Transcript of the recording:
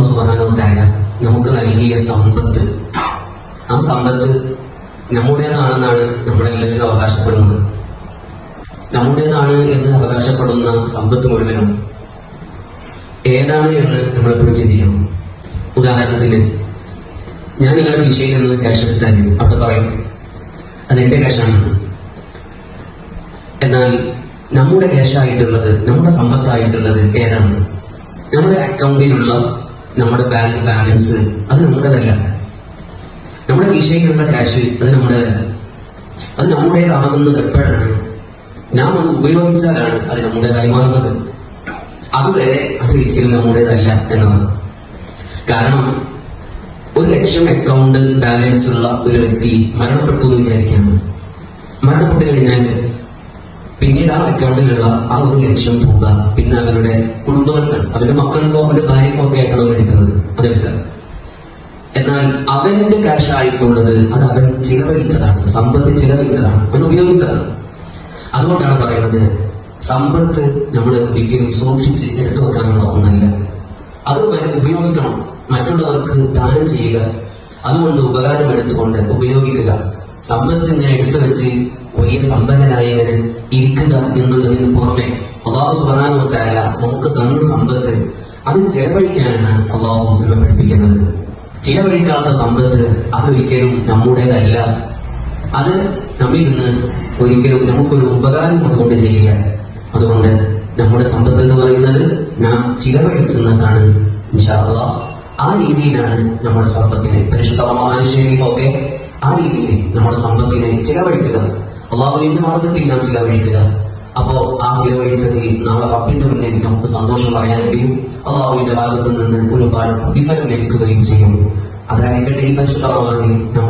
അല്ലാഹു സുബ്ഹാനഹു വ തആല നമുക്ക് നൽകിയ സമ്പത്ത്, ആ സമ്പത്ത് നമ്മുടേതാണെന്നാണ് നമ്മളെല്ലാവരും അവകാശപ്പെടുന്നത്. നമ്മുടേതാണ് എന്ന് അവകാശപ്പെടുന്ന സമ്പത്ത് മുഴുവനും ഏതാണ് എന്ന് നമ്മളെപ്പോഴും ചിന്തിക്കണം. ഉദാഹരണത്തിന്, ഞാൻ നിങ്ങളുടെ കീശയിൽ നിന്ന് ക്യാഷ് എടുത്താൽ അവിടെ പറയും അതെന്റെ ക്യാഷാണ്. എന്നാൽ നമ്മുടെ ക്യാഷായിട്ടുള്ളത്, നമ്മുടെ സമ്പത്തായിട്ടുള്ളത് ഏതാണ്? നമ്മുടെ അക്കൗണ്ടിലുള്ള നമ്മുടെ ബാങ്ക് ബാലൻസ് അത് നമ്മുടേതല്ല. നമ്മുടെ കീശയിലുള്ള ക്യാഷ് അത് നമ്മുടേതല്ല. അത് നമ്മുടേതാകുന്നത് എപ്പോഴാണ്? നാം അത് ഉപയോഗിച്ചാലാണ് അത് നമ്മുടേതായി മാറുന്നത്. അതുവരെ അതൊരിക്കലും നമ്മുടേതല്ല എന്നാണ്. കാരണം 1,00,000 അക്കൗണ്ട് ബാലൻസ് ഉള്ള ഒരു വ്യക്തി മരണപ്പെട്ടു എന്ന് വിചാരിക്കാം. മരണപ്പെട്ടു കഴിഞ്ഞാൽ പിന്നീട് ആ അക്കൗണ്ടിലുള്ള ആ 1,00,000 തുക പിന്നെ അവരുടെ കുടുംബങ്ങൾക്ക്, അവരുടെ മക്കൾക്കോ അവരുടെ ഭാര്യക്കോ ഒക്കെ ആയിട്ടാണ് എടുക്കുന്നത്, അതെടുക്കുക. എന്നാൽ അവന്റെ ക്യാഷ് ആയിട്ടുള്ളത് അത് അവൻ ചിലവഴിച്ചതാണ്, സമ്പത്ത് ചിലവഴിച്ചതാണ്, അവൻ ഉപയോഗിച്ചതാണ്. അതുകൊണ്ടാണ് പറയുന്നത്, സമ്പത്ത് നമ്മൾ ഒരിക്കലും സൂക്ഷിച്ച് എടുത്തു വെക്കാനുള്ള ഒന്നല്ല. അത് ഉപയോഗിക്കണം, മറ്റുള്ളവർക്ക് ദാനം ചെയ്യുക, അതുകൊണ്ട് ഉപകാരം എടുത്തുകൊണ്ട് ഉപയോഗിക്കുക. സമ്പത്ത് ഇങ്ങനെ എടുത്തു വെച്ച് വലിയ സമ്പന്നനായി ഇങ്ങനെ ഇരിക്കുക എന്നുള്ളതിന് പുറമെ അല്ലാഹു സുബ്ഹാനഹു വ തആല നമുക്ക് തന്ന സമ്പത്ത് അത് ചെലവഴിക്കാനാണ് അല്ലാഹു നമ്മെ പഠിപ്പിക്കുന്നത്. ചിലവഴിക്കാത്ത സമ്പത്ത് അതൊരിക്കലും നമ്മുടേതല്ല. അത് നമ്മിൽ നിന്ന് ഒരിക്കലും നമുക്കൊരു ഉപകാരം അതുകൊണ്ട് ചെയ്യുക. അതുകൊണ്ട് നമ്മുടെ സമ്പത്ത് എന്ന് പറയുന്നത് നാം ചിലവഴിക്കുന്നതാണ്. ഇൻഷാ അല്ലാഹ് ആ രീതിയിലാണ് നമ്മുടെ സമ്പത്തിനെ, പരിശുദ്ധമായ ശൈലിയൊക്കെ ആ രീതിയിൽ നമ്മുടെ സമ്പത്തിനെ ചിലവഴിക്കുക, അല്ലാഹുവിന്റെ മാർഗത്തിൽ നാം ചിലവഴിക്കുക. അപ്പോ ആ ചിലവഴിച്ചതിൽ നാളെ റബ്ബിന്റെ മുന്നിൽ നമുക്ക് സന്തോഷം പറയാൻ കഴിയും, അല്ലാഹുവിന്റെ ഭാഗത്തു നിന്ന് ഒരുപാട് പ്രതിഫലം ലഭിക്കുകയും ചെയ്യും. അതായിരിക്കട്ടെ ഈ പരിശുദ്ധ റമദാനിൽ നാം